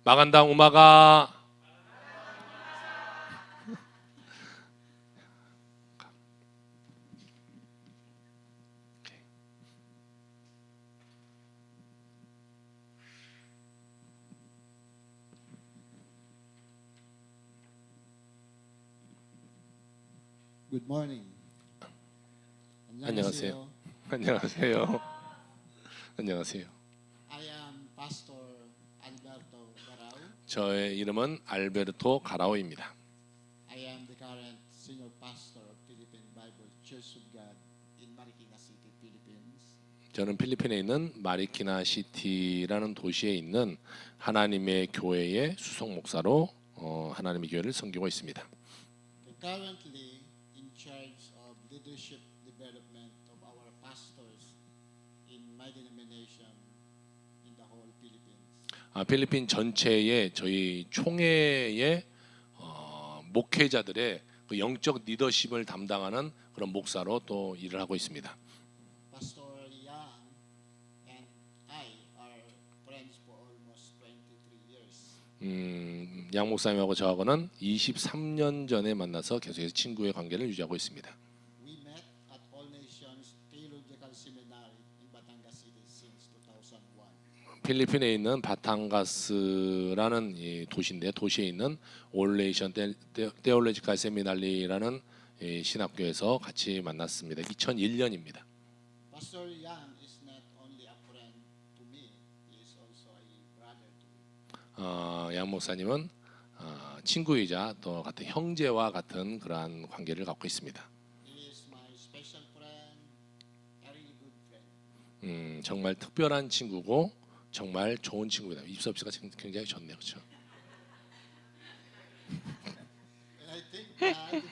마간당 우마가 Good morning. 안녕하세요. 안녕하세요. 안녕하세요. I am Pastor Alberto Garao. 저의 이름은 알베르토 가라오입니다. I am the current senior pastor of Philippine Bible Church of God in Marikina City, Philippines. 저는 필리핀에 있는 마리키나 시티라는 도시에 있는 하나님의 교회의 수석 목사로 하나님의 교회를 섬기고 있습니다. Currently in charge of leadership development of our pastors in my denomination in the whole Philippines. 필리핀 전체의 저희 총회의 목회자들의 그 영적 리더십을 담당하는 그런 목사로 또 일을 하고 있습니다. Pastor Yang and I are friends for almost 23 years. 양 목사님하고 저하고는 23년 전에 만나서 계속해서 친구의 관계를 유지하고 있습니다. We met at All Nations Theological Seminary in Batangas City since 2001. 필리핀에 있는 바탕가스라는 이 도시인데 도시에 있는 올레이션 테올로지칼 세미나리라는 이 신학교에서 같이 만났습니다. 2001년입니다. Pastor Yang is not only a friend to me, he is also a brother to me. 양 목사님은 친구이자 또 같은 형제와 같은 그러한 관계를 갖고 있습니다. He is my special friend, a really good friend. 정말 특별한 친구고 정말 좋은 친구입니다. 입섭씨가 굉장히 좋네요, 그렇죠? And I thank God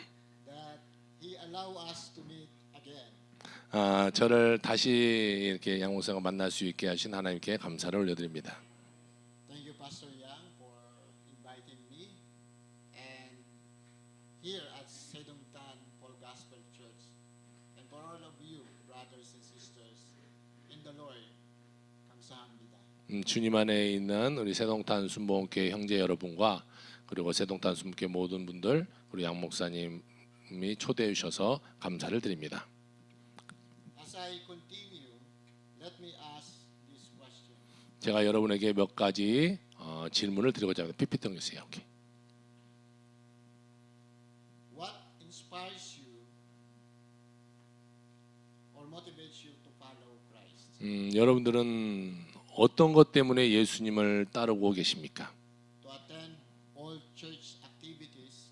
that he allow us to meet again. 저를 다시 이렇게 양 목사가 만날 수 있게 하신 하나님께 감사를 올려드립니다. Thank you, Pastor Yang, for inviting me. And here at Sedongtan Full Gospel Church, and for all of you, brothers and sisters, in the Lord, 감사합니다. 주님 안에 있는 우리 세동탄 순복음교회 형제 여러분과 그리고 세동탄 순복음교회 모든 분들 우리 양 목사님이 초대해 주셔서 감사를 드립니다. As I continue, let me ask this question. 제가 여러분에게 몇 가지 질문을 드리고자 합니다. PPT 동영상이요. 오케이. What inspires you or motivates you to follow Christ? 여러분들은 어떤 것 때문에 예수님을 따르고 계십니까? To attend all church activities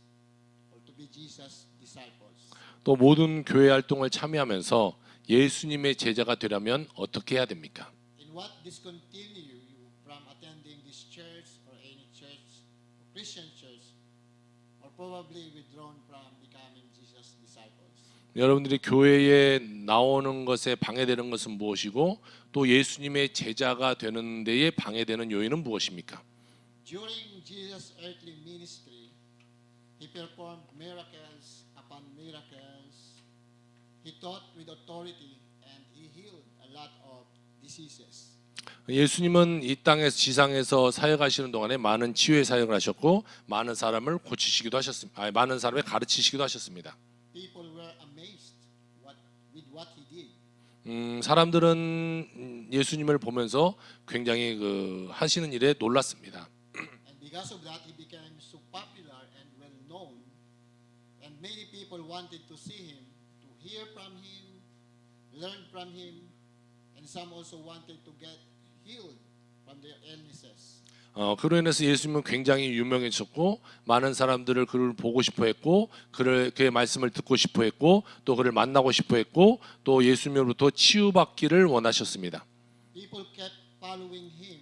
or to be Jesus' disciples? 또 모든 교회 활동을 참여하면서 예수님의 제자가 되려면 어떻게 해야 됩니까? In what discontinue you from attending this church or any church, or Christian church, or probably withdrawn from becoming Jesus' disciples? 여러분들이 교회에 나오는 것에 방해되는 것은 무엇이고 또 예수님의 제자가 되는 데에 방해되는 요인은 무엇입니까? During Jesus' earthly ministry, he performed miracles upon miracles. He taught with authority and he healed a lot of diseases. 예수님은 이 땅에서 지상에서 사역하시는 동안에 많은 치유의 사역을 하셨고 많은 사람을 고치시기도 하셨습니다. 많은 사람을 가르치시기도 하셨습니다. People were amazed with what he did. 사람들은 예수님을 보면서 굉장히 하시는 일에 놀랐습니다. And because of that, he became so popular and well known. And many people wanted to see him, to hear from him, learn from him, and some also wanted to get healed from their illnesses. 그로 인해서 예수님은 굉장히 유명해졌고 많은 사람들을 그를 보고 싶어했고 그의 말씀을 듣고 싶어했고 또 그를 만나고 싶어했고 또 예수님으로부터 치유받기를 원하셨습니다. People kept following him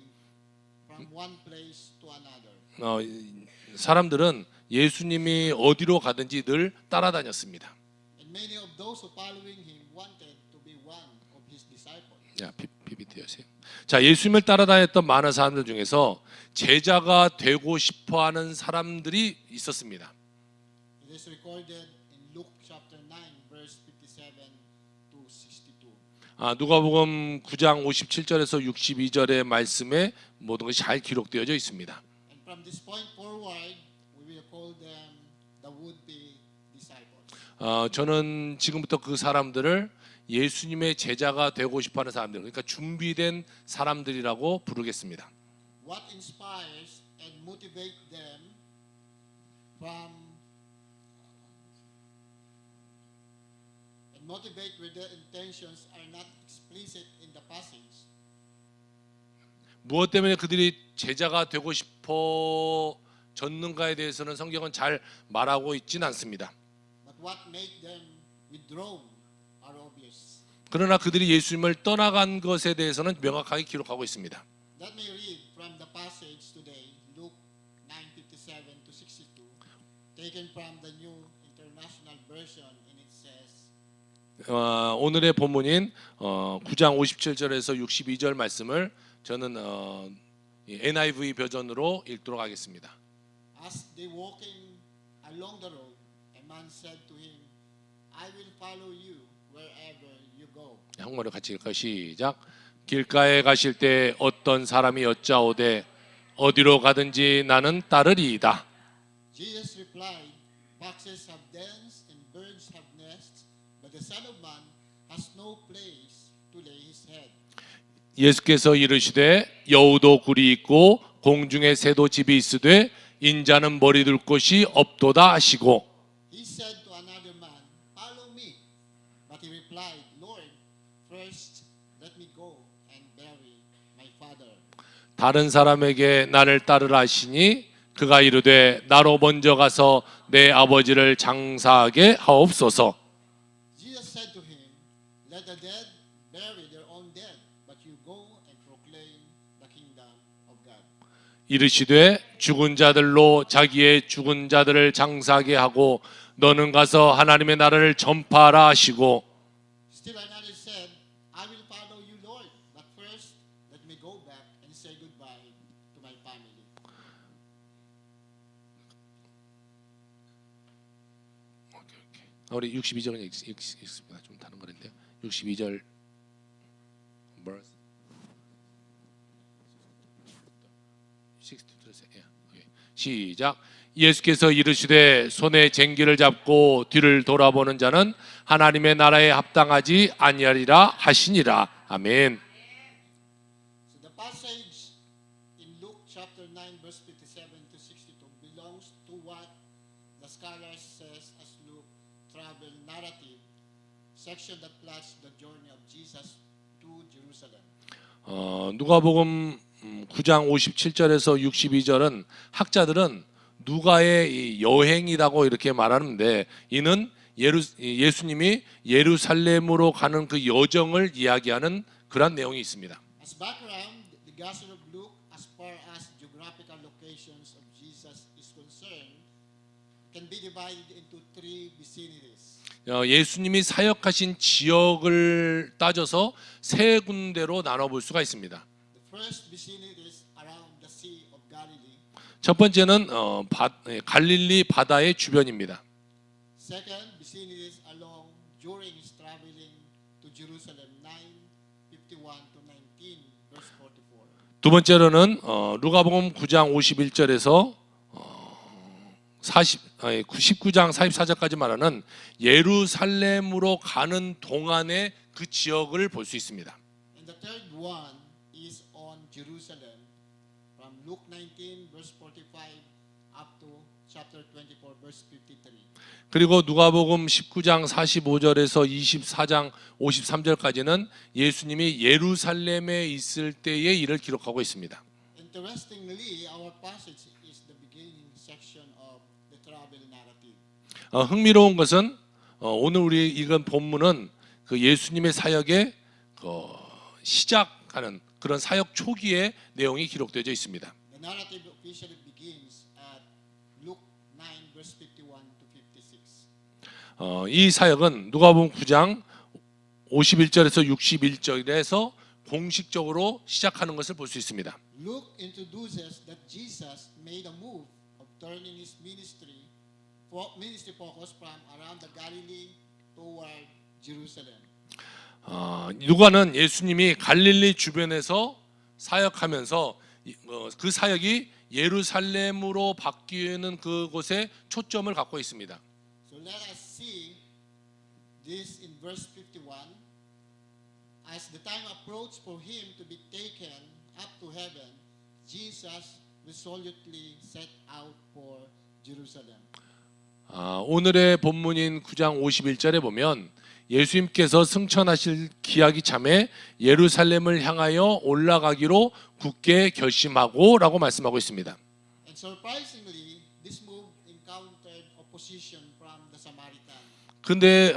from one place to another. 사람들은 예수님이 어디로 가든지 늘 따라다녔습니다. And many of those who following him wanted to be one of his disciples. 자, PPT 하세요. 자, 예수님을 따라다녔던 많은 사람들 중에서 제자가 되고 싶어하는 사람들이 있었습니다. It is recorded in Luke chapter 9 verse 57 to 62. 누가복음 9장 57절에서 62절의 말씀에 모든 것이 잘 기록되어져 있습니다. And from this point forward, we will call them the would-be disciples. 저는 지금부터 그 사람들을 예수님의 제자가 되고 싶어하는 사람들, 그러니까 준비된 사람들이라고 부르겠습니다. What inspires and motivates them from and motivate where their intentions are not explicit in the passage. 무엇 때문에 그들이 제자가 되고 싶어졌는가에 대해서는 성경은 잘 말하고 있지는 않습니다. But what made them withdrawn are obvious. 그러나 그들이 예수님을 떠나간 것에 대해서는 명확하게 기록하고 있습니다. Let me read from the passage today, Luke 9:57 to 62, taken from the New International Version, and it says, 오늘의 본문인 9장 57절에서 62절 말씀을 저는 NIV 버전으로 읽도록 하겠습니다. As they walking along the road, a man said to him, I will follow you wherever you go. 한국말로 같이 읽을까요? 시작. 길가에 가실 때 어떤 사람이 여짜오되 어디로 가든지 나는 따르리이다. Jesus replied, Foxes have dens and birds have nests, but the Son of Man has no place to lay his head. 예수께서 이르시되 여우도 굴이 있고 공중에 새도 집이 있으되 인자는 머리 둘 곳이 없도다 하시고 He said to another man, Follow me. But he replied, Lord, first let me go and bury my father. 다른 사람에게 나를 따르라 하시니 그가 이르되 나로 먼저 가서 내 아버지를 장사하게 하옵소서. Jesus said to him, Let the dead bury their own dead, but you go and proclaim the kingdom of God. 이르시되 죽은 자들로 자기의 죽은 자들을 장사하게 하고 너는 가서 하나님의 나라를 전파하라 하시고 Still another said, I will follow you, Lord, but first let me go back and say goodbye to my family. 우리 62절은 읽습니다. 좀 다른 거인데요. 62절 verse 62절에서 시작. 예수께서 이르시되 손에 쟁기를 잡고 뒤를 돌아보는 자는 하나님의 나라에 합당하지 아니하리라 하시니라. 아멘. So the passage in Luke chapter 9 verse 57 to 62 belongs to what the scholars says as Luke travel narrative section that plots the journey of Jesus to Jerusalem. 누가복음 9장 57절에서 62절은 학자들은 누가의 이 여행이라고 이렇게 말하는데 이는 예수님이 예루살렘으로 가는 그 여정을 이야기하는 그런 내용이 있습니다. As background, the Gospel of Luke, as far as geographical locations of Jesus is concerned, can be divided into three vicinities. 예수님이 사역하신 지역을 따져서 세 군데로 나눠볼 수가 있습니다. The first vicinity is around the Sea of Galilee. 첫 번째는 갈릴리 바다의 주변입니다. Second, vicinity is along during his traveling to Jerusalem, 9:51 to 19, verse 44. 두 번째로는 누가복음 9장 51절에서 19장 44절까지 말하는 예루살렘으로 가는 동안의 그 지역을 볼 수 있습니다. And the third one is on Jerusalem, from Luke 19, verse 45, up to chapter 24, verse 53. 그리고 누가복음 19장 45절에서 24장 53절까지는 예수님이 예루살렘에 있을 때의 일을 기록하고 있습니다. Interestingly, our passage is the beginning section of the travel narrative. 흥미로운 것은 오늘 우리 읽은 본문은 그 예수님의 사역의 시작하는 그런 사역 초기의 내용이 기록되어 있습니다. The narrative officially begins at Luke 9, verse 51 to 56. 이 사역은 누가복음 9장 51절에서 61절에서 공식적으로 시작하는 것을 볼 수 있습니다. Luke introduces that Jesus made a move of turning his ministry focus from around the Galilee toward Jerusalem. 누가는 예수님이 갈릴리 주변에서 사역하면서 그 사역이 예루살렘으로 바뀌는 그곳에 초점을 갖고 있습니다. So let us see this in verse 51. As the time approached for him to be taken up to heaven, Jesus resolutely set out for Jerusalem. 오늘의 본문인 9장 51절에 보면 예수님께서 승천하실 기약이 참에 예루살렘을 향하여 올라가기로 굳게 결심하고 라고 말씀하고 있습니다. And surprisingly, this move encountered opposition from the Samaritan. 근데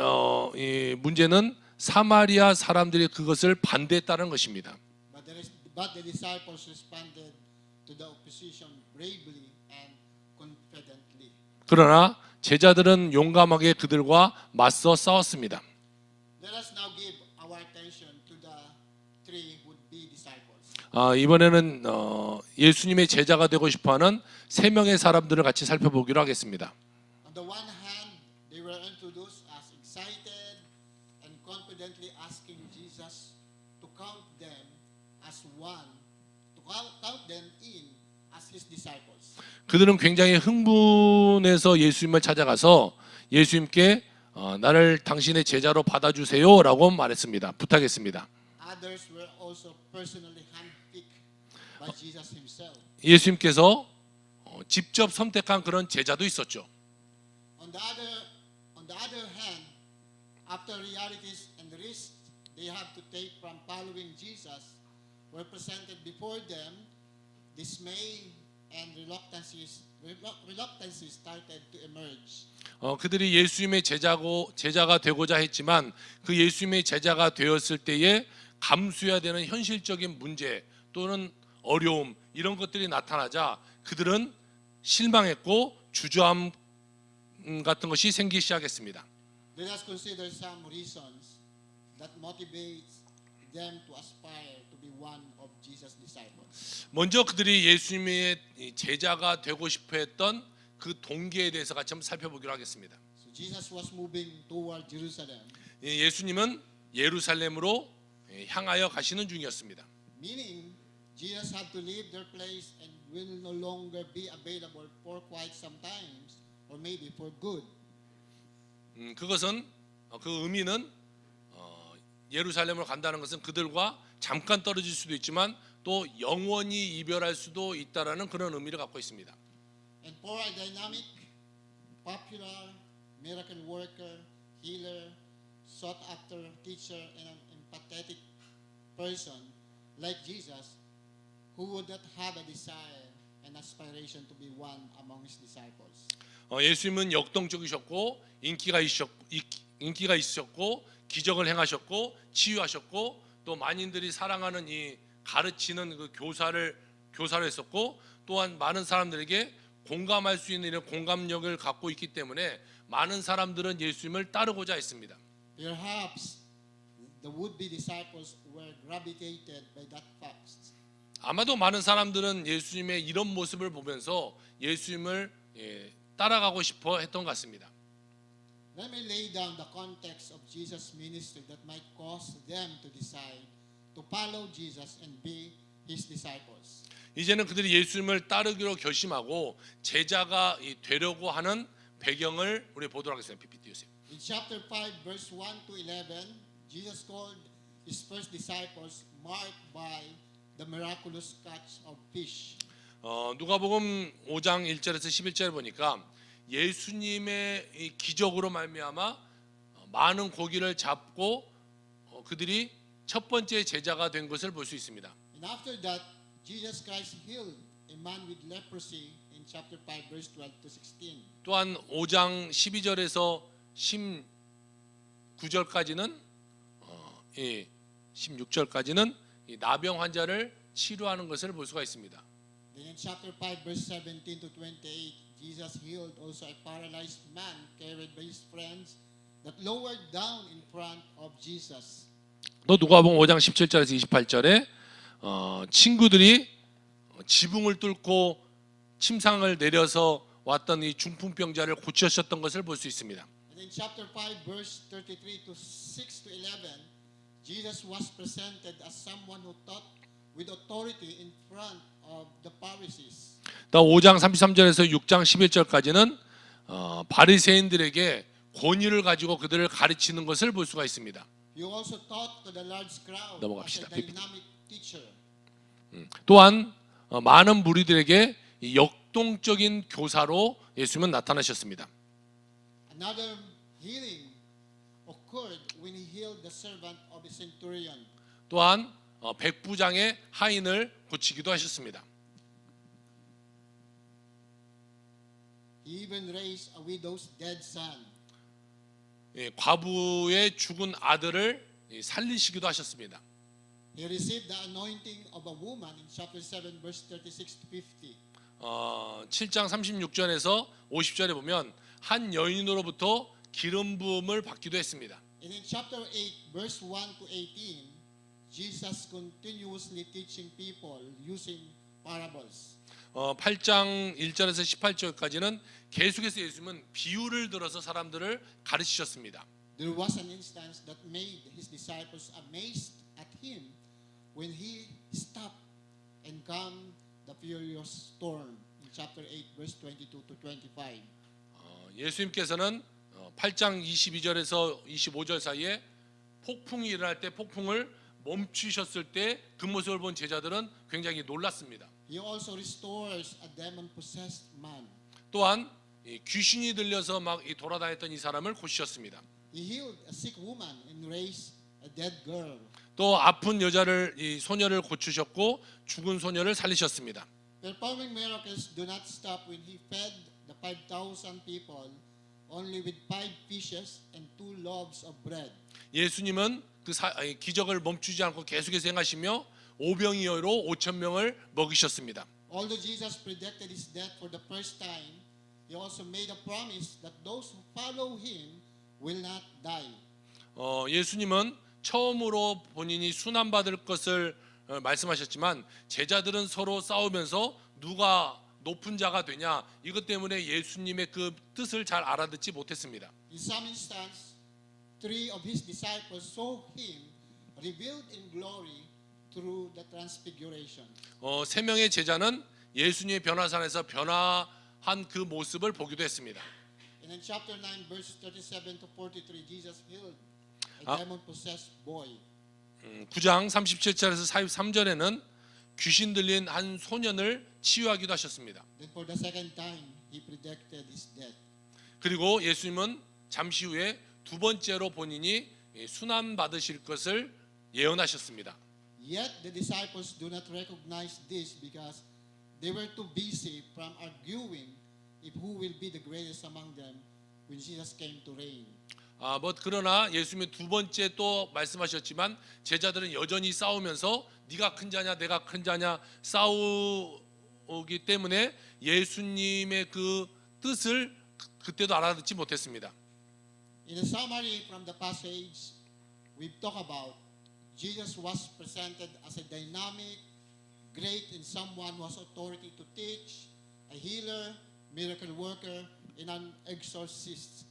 이 문제는 사마리아 사람들이 그것을 반대했다는 것입니다. But the disciples responded to the opposition bravely and confidently. 그러나 제자들은 용감하게 그들과 맞서 싸웠습니다. Let us now give our attention to the three would-be disciples. 이번에는 예수님의 제자가 되고 싶어하는 세 명의 사람들을 같이 살펴보기로 하겠습니다. On the one hand, they were introduced as excited and confidently asking Jesus to count them as one, to count them in as his disciples. 그들은 굉장히 흥분해서 예수님을 찾아가서 예수님께 나를 당신의 제자로 받아주세요라고 말했습니다. 부탁했습니다. Others were also personally handpicked by Jesus himself. 예수님께서 직접 선택한 그런 제자도 있었죠. On the other hand, after realities and risks they have to take from following Jesus were presented before them, dismay and reluctancies started to emerge. 그들이 예수님의 제자가 되고자 했지만 그 예수님의 제자가 되었을 때에 감수해야 되는 현실적인 문제 또는 어려움 이런 것들이 나타나자 그들은 실망했고 주저함 같은 것이 생기기 시작했습니다. Let us consider some reasons that motivates them to aspire to be one of Jesus' disciples. 먼저 그들이 예수님의 제자가 되고 싶어 했던 그 동기에 대해서 같이 한번 살펴보기로 하겠습니다. So Jesus was moving toward Jerusalem, 예수님은 예루살렘으로 향하여 가시는 중이었습니다. meaning Jesus had to leave their place and will no longer be available for quite some times, or maybe for good. 그것은 그 의미는 예루살렘으로 간다는 것은 그들과 잠깐 떨어질 수도 있지만 또 영원히 이별할 수도 있다라는 그런 의미를 갖고 있습니다. And for a dynamic, popular, miracle worker, healer, sought after teacher, and an empathetic person like Jesus, who would not have a desire and aspiration to be one among his disciples. 예수님은 역동적이셨고 인기가 있으셨고 기적을 행하셨고 치유하셨고 또 만인들이 사랑하는 이 가르치는 그 교사를 했었고 또한 많은 사람들에게 공감할 수 있는 이런 공감력을 갖고 있기 때문에 많은 사람들은 예수님을 따르고자 했습니다. Perhaps the would-be disciples were gravitated by that fact. 아마도 많은 사람들은 예수님의 이런 모습을 보면서 예수님을 따라가고 싶어 했던 것 같습니다. Let me lay down the context of Jesus' ministry that might cause them to decide to follow Jesus and be his disciples. 이제는 그들이 예수님을 따르기로 결심하고 제자가 되려고 하는 배경을 우리 보도록 하겠습니다. PPT 주세요. In chapter 5, verse 1 to 11, Jesus called his first disciples marked by the miraculous catch of fish. 누가복음 5장 1절에서 11절 보니까 예수님의 이 기적으로 말미암아 많은 고기를 잡고 그들이 첫 번째 제자가 된 것을 볼 수 있습니다. And after that, Jesus Christ healed a man with leprosy in chapter 5, verse 12 to 16. 또한 5장 12절에서 19절까지는 16절까지는 이 나병 환자를 치료하는 것을 볼 수가 있습니다. Then in chapter 5, verse 17 to 28, Jesus healed also a paralyzed man carried by his friends that lowered down in front of Jesus. 또 누가복음 5장 17절에서 28절에 친구들이 지붕을 뚫고 침상을 내려서 왔던 이 중풍병자를 고치셨던 것을 볼 수 있습니다. And in chapter 5, verse 33 to 6 to 11, Jesus was presented as someone who taught with authority in front of the Pharisees. 또 5장 33절에서 6장 11절까지는 바리새인들에게 권위를 가지고 그들을 가르치는 것을 볼 수가 있습니다. He also taught to the large crowd as 넘어갑시다. a dynamic teacher. 또한 많은 무리들에게 이 역동적인 교사로 예수님은 나타나셨습니다. Another healing occurred when he healed the servant of a centurion. 또한 백부장의 하인을 고치기도 하셨습니다. He even raised a widow's dead son. 예, 과부의 죽은 아들을 살리시기도 하셨습니다. He received the anointing of a woman in chapter 7 verse 36 to 50. 7장 36절에서 50절에 보면 한 여인으로부터 기름 부음을 받기도 했습니다. And in chapter 8 verse 1 to 18, Jesus continuously teaching people using parables. 8장 1절에서 18절까지는 계속해서 예수님은 비유를 들어서 사람들을 가르치셨습니다. There was an instance that made his disciples amazed at him when he stopped and calmed the furious storm in chapter 8 verse 22 to 25. 예수님께서는 8장 22절에서 25절 사이에 폭풍이 일어날 때 폭풍을 멈추셨을 때 그 모습을 본 제자들은 굉장히 놀랐습니다. He also restores a demon-possessed man. 또한 이 귀신이 들려서 막 돌아다녔던 이 사람을 고치셨습니다. He healed a sick woman and raised a dead girl. 또 아픈 여자를 이 소녀를 고치셨고 죽은 소녀를 살리셨습니다. Performing miracles do not stop when he fed the 5,000 people only with 5 fishes and 2 loaves of bread. 예수님은 그 기적을 멈추지 않고 계속해서 행하시며 오병이어로 5,000명을 먹이셨습니다. Although Jesus predicted his death for the first time, he also made a promise that those who follow him will not die. 예수님은 처음으로 본인이 순환받을 것을 말씀하셨지만 제자들은 서로 싸우면서 누가 높은 자가 되냐 이것 때문에 예수님의 그 뜻을 잘 알아듣지 못했습니다. In some instance, 3 of his disciples saw him revealed in glory through the transfiguration. 3명의 제자는 예수님의 변화산에서 변화한 그 모습을 보기도 했습니다. And in chapter 9 verse 37 to 43, Jesus healed a demon-possessed boy. 9장 37절에서 43절에는 귀신 들린 한 소년을 치유하기도 하셨습니다. Then for the second time, he predicted his death. 그리고 예수님은 잠시 후에 두 번째로 본인이 순환 받으실 것을 예언하셨습니다. Yet the disciples do not recognize this because they were too busy from arguing if who will be the greatest among them when Jesus came to reign. 그러나 예수님이 두 번째 또 말씀하셨지만 제자들은 여전히 싸우면서 네가 큰 자냐 내가 큰 자냐 싸우기 때문에 예수님의 그 뜻을 그때도 알아듣지 못했습니다. In a summary from the passage we've talked about, Jesus was presented as a dynamic, great, and someone who has authority to teach, a healer, miracle worker, and an exorcist.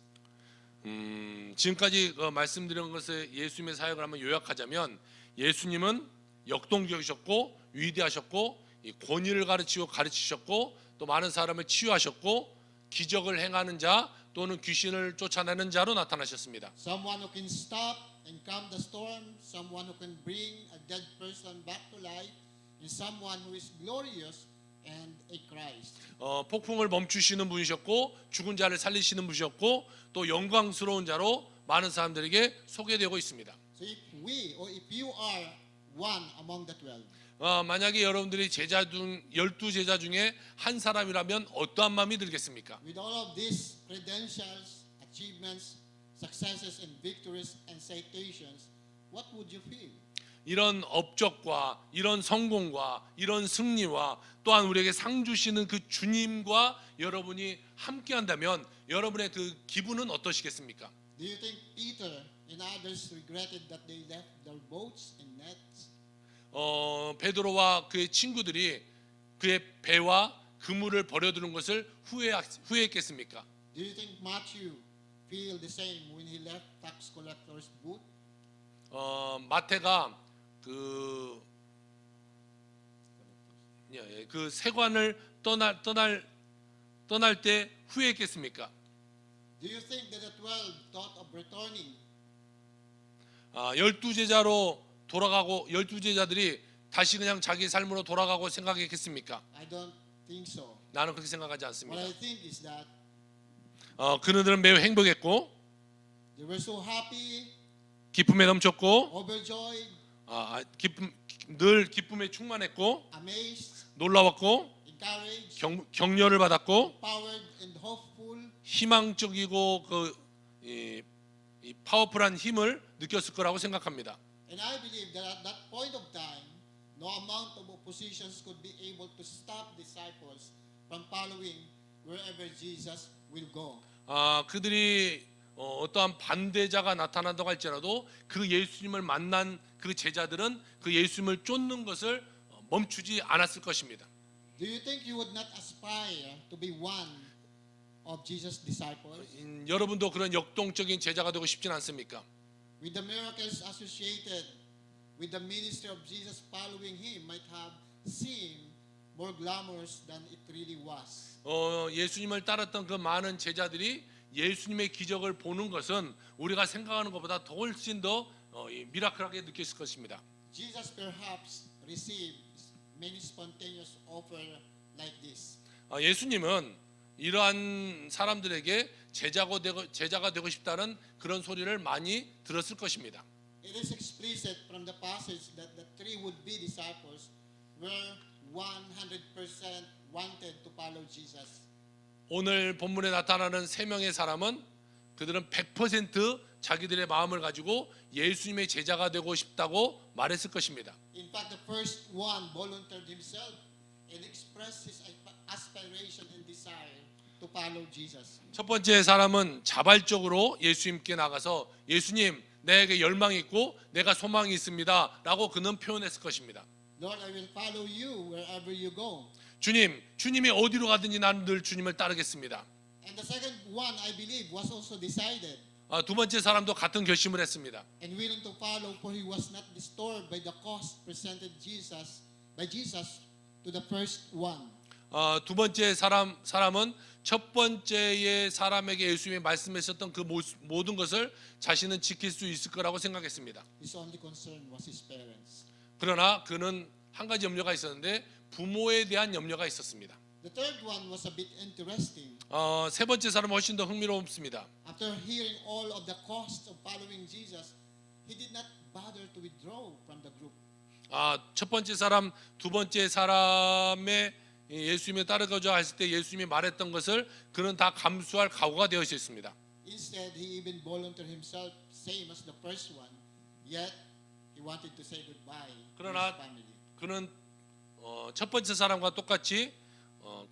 지금까지 말씀드린 것을 예수님의 사역을 한번 요약하자면 예수님은 역동적이셨고 위대하셨고 이 권위를 가르치셨고 또 많은 사람을 치유하셨고 기적을 행하는 자 또는 귀신을 쫓아내는 자로 나타나셨습니다. Someone who can stop and calm the storm, someone who can bring a dead person back to life, and someone who is glorious and a Christ. 폭풍을 멈추시는 분이셨고 죽은 자를 살리시는 분이셨고 또 영광스러운 자로 많은 사람들에게 소개되고 있습니다. So if we or if you are one among the 12, 만약에 여러분들이 제자 중 12제자 중에 한 사람이라면 어떠한 마음이 들겠습니까? with all of these credentials, achievements, successes, and victories and citations, what would you feel? 이런 업적과 이런 성공과 이런 승리와 또한 우리에게 상 주시는 그 주님과 여러분이 함께 한다면 여러분의 그 기분은 어떠시겠습니까? Do you think Peter and others regretted that they left their boats and nets? 베드로와 그의 친구들이 그의 배와 그물을 버려두는 것을 후회했겠습니까? Do you think Matthew feel the same when he left tax collector's booth? 마태가 그 그 세관을 떠날 때 후회했겠습니까? Do you think that the 12 thought of returning? 12제자로 돌아가고 12제자들이 다시 그냥 자기 삶으로 돌아가고 생각했겠습니까? I don't think so. 나는 그렇게 생각하지 What 않습니다. I think is that 그들은 매우 행복했고 they were so happy, 기쁨에 넘쳤고 overjoyed, 늘 기쁨에 충만했고 amazed, 놀라웠고 encouraged, 격려를 받았고 empowered, and hopeful. 희망적이고 이 파워풀한 힘을 느꼈을 거라고 생각합니다. And I believe that at that point of time, no amount of oppositions could be able to stop disciples from following wherever Jesus will go. 그들이 어떠한 반대자가 나타난다고 할지라도 그 예수님을 만난 그 제자들은 그 예수님을 쫓는 것을 멈추지 않았을 것입니다. Do you think you would not aspire to be one of Jesus' disciples? 여러분도 그런 역동적인 제자가 되고 싶진 않습니까? With the miracles associated with the ministry of Jesus, following him might have seemed more glamorous than it really was. 예수님을 따랐던 그 많은 제자들이 예수님의 기적을 보는 것은 우리가 생각하는 것보다 더 훨씬 더 미라클하게 느꼈을 것입니다. Jesus perhaps received many spontaneous offers like this. 예수님은 이러한 사람들에게 제자가 되고 싶다는 그런 소리를 많이 들었을 것입니다. It is explicit from the passage that the three would-be disciples were 100% wanted to follow Jesus. 오늘 본문에 나타나는 세 명의 사람은 그들은 100% 자기들의 마음을 가지고 예수님의 제자가 되고 싶다고 말했을 것입니다. In fact, the first one volunteered himself and expressed his aspiration and desire to follow Jesus. 첫 번째 사람은 자발적으로 예수님께 나가서 예수님, 내게 열망이 있고 내가 소망이 있습니다라고 그는 표현했을 것입니다. Lord, I will follow you wherever you go. 주님이 어디로 가든지 나는 늘 주님을 따르겠습니다. And the second one, I believe, was also decided 두 번째 사람도 같은 결심을 했습니다. and willing to follow, for he was not disturbed by the cost presented by Jesus to the first one. 두 번째 사람은 첫 번째의 사람에게 예수님이 말씀하셨던 그 모든 것을 자신은 지킬 수 있을 거라고 생각했습니다. His only concern was his parents. 그러나 그는 한 가지 염려가 있었는데 부모에 대한 염려가 있었습니다. The third one was a bit interesting. 세 번째 사람은 훨씬 더 흥미롭습니다. After hearing all of the costs of following Jesus, he did not bother to withdraw from the group. 첫 번째 사람, 두 번째 사람의 예수님에 따르고자 했을 때 예수님이 말했던 것을 그는 다 감수할 각오가 되어 있었습니다. Instead, he even volunteered himself, same as the first one. Yet, he wanted to say goodbye to 그러나 his family. 그는 첫 번째 사람과 똑같이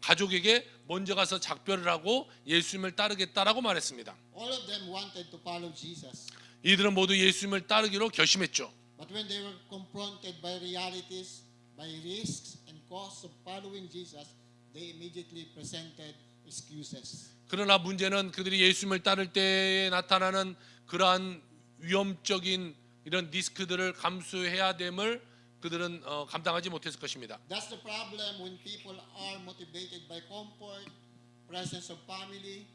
가족에게 먼저 가서 작별을 하고 예수님을 따르겠다라고 말했습니다. All of them wanted to follow Jesus. 이들은 모두 예수님을 따르기로 결심했죠. But when they were confronted by realities, by risks and costs of following Jesus, they immediately presented excuses. 그러나 문제는 그들이 예수님을 따를 때에 나타나는 그러한 위험적인 이런 리스크들을 감수해야 됨을 그들은 감당하지 못했을 것입니다. That's the problem when people are motivated by comfort, presence of family,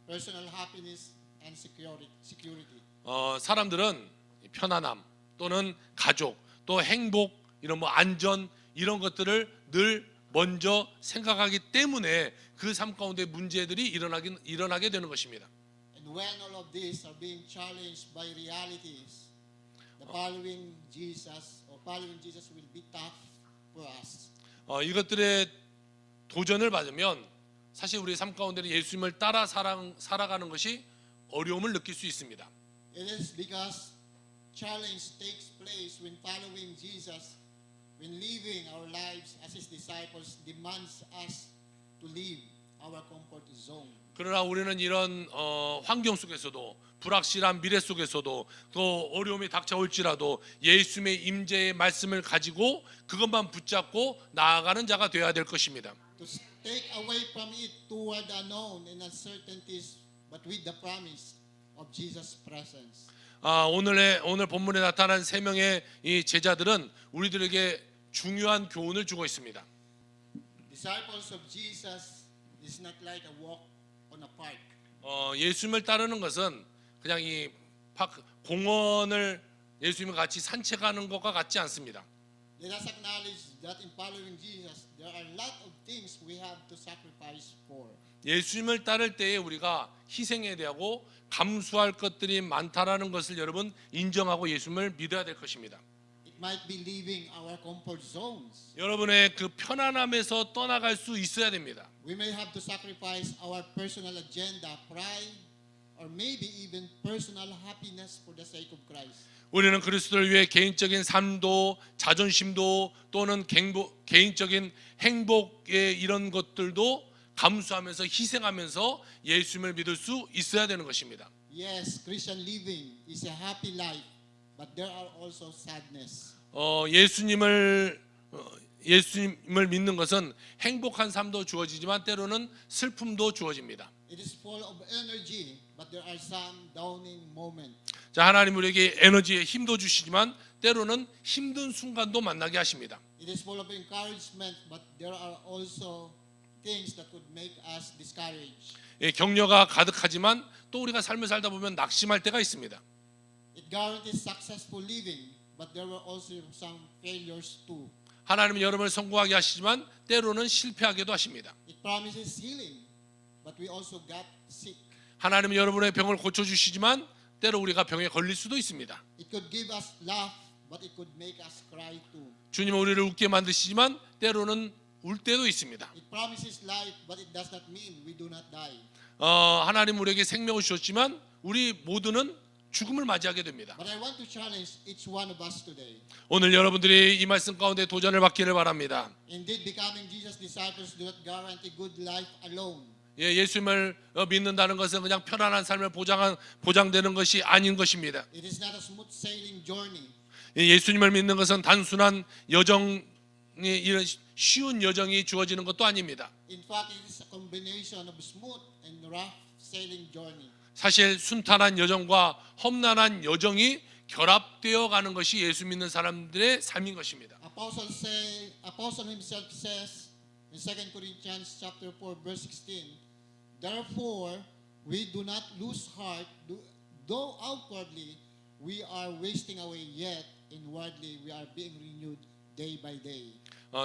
personal happiness, and security. 사람들은 편안함 또는 가족 또 행복 이런 안전 이런 것들을 늘 먼저 생각하기 때문에 그 삶 가운데 문제들이 일어나게 되는 것입니다. And when all of these are being challenged by realities, the following Jesus will be tough for us. 이것들의 도전을 받으면 사실 우리 삶 가운데는 예수님을 따라 살아가는 것이 어려움을 느낄 수 있습니다. It is because challenge takes place when following Jesus, when living our lives as His disciples demands us to leave our comfort zone. 그러나 우리는 이런 환경 속에서도 불확실한 미래 속에서도 또 어려움이 닥쳐올지라도 예수님의 임재의 말씀을 가지고 그것만 붙잡고 나아가는 자가 되어야 될 것입니다. To take away from it toward the unknown and uncertainties, but with the promise of Jesus' presence. 오늘 본문에 나타난 세 명의 이 제자들은 우리들에게 중요한 교훈을 주고 있습니다. disciples of Jesus is not like a walk on a park. 예수님을 따르는 것은 그냥 이 공원을 예수님과 같이 산책하는 것과 같지 않습니다. Let us acknowledge that in following Jesus, there are a lot of things we have to sacrifice for. 예수님을 따를 때에 우리가 희생해야 되고 감수할 것들이 많다라는 것을 여러분 인정하고 예수님을 믿어야 될 것입니다. It might be leaving our comfort zones. 여러분의 그 편안함에서 떠나갈 수 있어야 됩니다. We may have to sacrifice our personal agenda, pride, or maybe even personal happiness for the sake of Christ. 우리는 그리스도를 위해 개인적인 삶도 자존심도 또는 개인적인 행복의 이런 것들도 감수하면서 희생하면서 예수님을 믿을 수 있어야 되는 것입니다. Yes, Christian living is a happy life, but there are also sadness. 예수님을 믿는 것은 행복한 삶도 주어지지만 때로는 슬픔도 주어집니다. It is full of energy, but there are some downing moments. 자, 하나님 우리에게 에너지에 힘도 주시지만 때로는 힘든 순간도 만나게 하십니다. It is full of encouragement, but there are also things that could make us discouraged. 격려가 가득하지만 또 우리가 삶을 살다 보면 낙심할 때가 있습니다. It guarantees successful living, but there were also some failures too. 하나님은 여러분을 성공하게 하시지만 때로는 실패하게도 하십니다. It promises healing, but we also got sick. 하나님은 여러분의 병을 고쳐주시지만 때로 우리가 병에 걸릴 수도 있습니다. It could give us laugh, but it could make us cry too. 주님은 우리를 웃게 만드시지만 때로는 울 때도 있습니다. It promises life, but it does not mean we do not die. 하나님 우리에게 생명을 주셨지만 우리 모두는 죽음을 맞이하게 됩니다. But I want to challenge each one of us today. 오늘 여러분들이 이 말씀 가운데 도전을 받기를 바랍니다. Indeed, becoming Jesus' disciples do not guarantee good life alone. 예수님을 믿는다는 것은 그냥 편안한 삶을 보장되는 것이 아닌 것입니다. It is not a smooth sailing journey. 예수님을 믿는 것은 단순한 여정이 이런 쉬운 여정이 주어지는 것도 아닙니다. In fact, it is a combination of smooth and rough sailing journey. 사실 순탄한 여정과 험난한 여정이 결합되어 가는 것이 예수 믿는 사람들의 삶인 것입니다. Apostle himself says in 2 Corinthians chapter 4 verse 16, therefore we do not lose heart, though outwardly we are wasting away, yet inwardly we are being renewed day by day.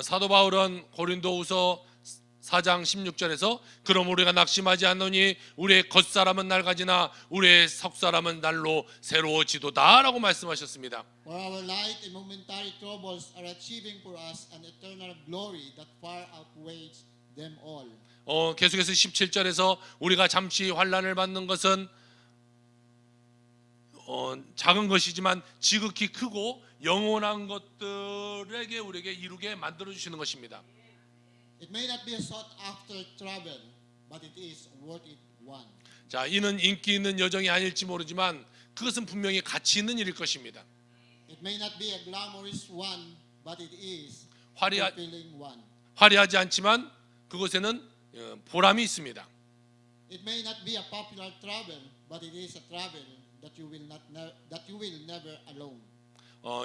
사도 바울은 고린도후서 4장 16절에서 그럼 우리가 낙심하지 않노니 우리의 겉사람은 낡아지나 우리의 속사람은 날로 새로워지도다라고 말씀하셨습니다. For our light and momentary troubles are achieving for us an eternal glory that far outweighs them all. 계속해서 17절에서 우리가 잠시 환난을 받는 것은 작은 것이지만 지극히 크고 영원한 것들에게 우리에게 이루게 만들어 주시는 것입니다. It may not be a sought after travel, but it is worth it one. 자, 이는 인기 있는 여정이 아닐지 모르지만 그것은 분명히 가치 있는 일일 것입니다. It may not be a glamorous one, but it is 화려하- fulfilling one. 화려하지 않지만 그것에는 보람이 있습니다. It may not be a popular travel, but it is a travel that you will never alone.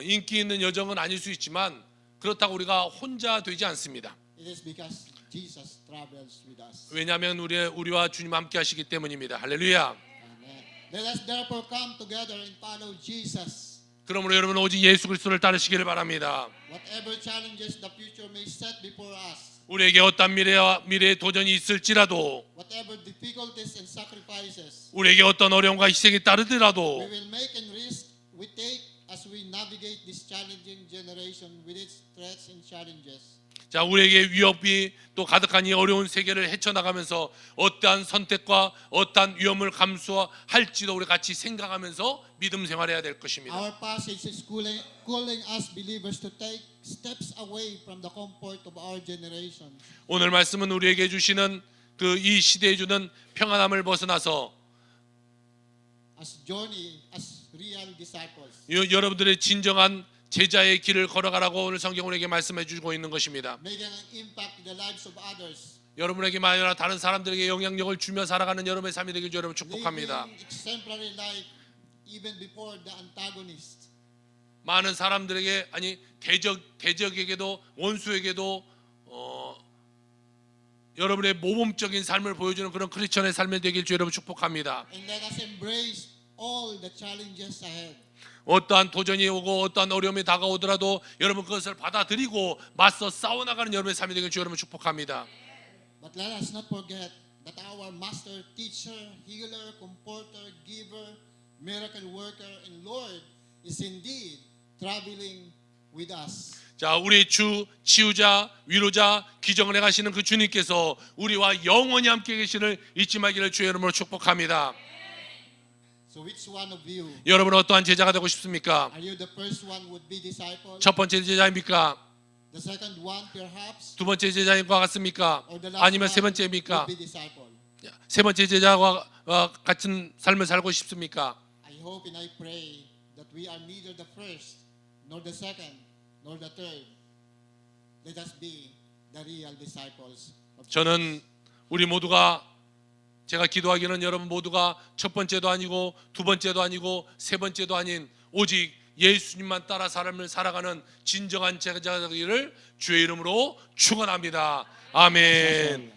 인기 있는 여정은 아닐 수 있지만 그렇다고 우리가 혼자 되지 않습니다. It is because Jesus travels with us. 왜냐하면 우리와 주님 함께 하시기 때문입니다. 할렐루야. Amen. Let us therefore come together and follow Jesus. 그러므로 여러분 오직 예수 그리스도를 따르시기를 바랍니다. Whatever challenges the future may set before us, 우리에게 어떤 미래의 도전이 있을지라도 whatever difficulties and sacrifices 우리에게 어떤 어려움과 희생이 we 따르더라도 will make and risk we take as we navigate this challenging generation with its threats and challenges. 자, 우리에게 위협이 또 가득한 이 어려운 세계를 헤쳐나가면서 어떠한 선택과 어떠한 위험을 감수할지도 우리 같이 생각하면서 믿음 생활해야 될 것입니다. Our passage is calling us believers to take steps away from the comfort of our generation. 오늘 말씀은 우리에게 주시는 그 이 시대에 주는 평안함을 벗어나서 As real disciples. 여러분들의 진정한 제자의 길을 걸어가라고 오늘 성경 우리에게 말씀해 주고 있는 것입니다. Making an impact in the lives of others. 여러분에게 만약 다른 사람들에게 영향력을 주며 살아가는 여러분의 삶이 되길 주 여러분 축복합니다. Living exemplary life even before the antagonist. 많은 사람들에게 아니 대적에게도 원수에게도 여러분의 모범적인 삶을 보여주는 그런 크리스천의 삶이 되길 주 여러분 축복합니다. And let us embrace all the challenges ahead. 어떠한 도전이 오고 어떠한 어려움이 다가오더라도 여러분 그것을 받아들이고 맞서 싸워나가는 여러분의 삶이 되길 주 여러분 축복합니다. But let us not forget that our master, teacher, healer, comforter, giver, miracle worker, and Lord is indeed traveling with us. 자, 우리 주 치유자, 위로자, 기정을 행하시는 그 주님께서 우리와 영원히 함께 계시를 잊지 말기를 주의 이름으로 축복합니다. So which one of you? 여러분은 어떠한 제자가 되고 싶습니까? Are you the first one would be disciple? 첫 번째 제자입니까? The second one perhaps? 두 번째 제자인 것 같습니까? Or the last 아니면 one 세 번째입니까? would be disciple? 세 번째 제자와 같은 삶을 살고 싶습니까? I hope and I pray that we are neither the first, nor the second, nor the third. Let us be the real disciples of Jesus. 저는 우리 모두가 제가 기도하기는 여러분 모두가 첫 번째도 아니고 두 번째도 아니고 세 번째도 아닌 오직 예수님만 따라 삶을 살아가는 진정한 제자가 되기를 주의 이름으로 축원합니다. 아멘.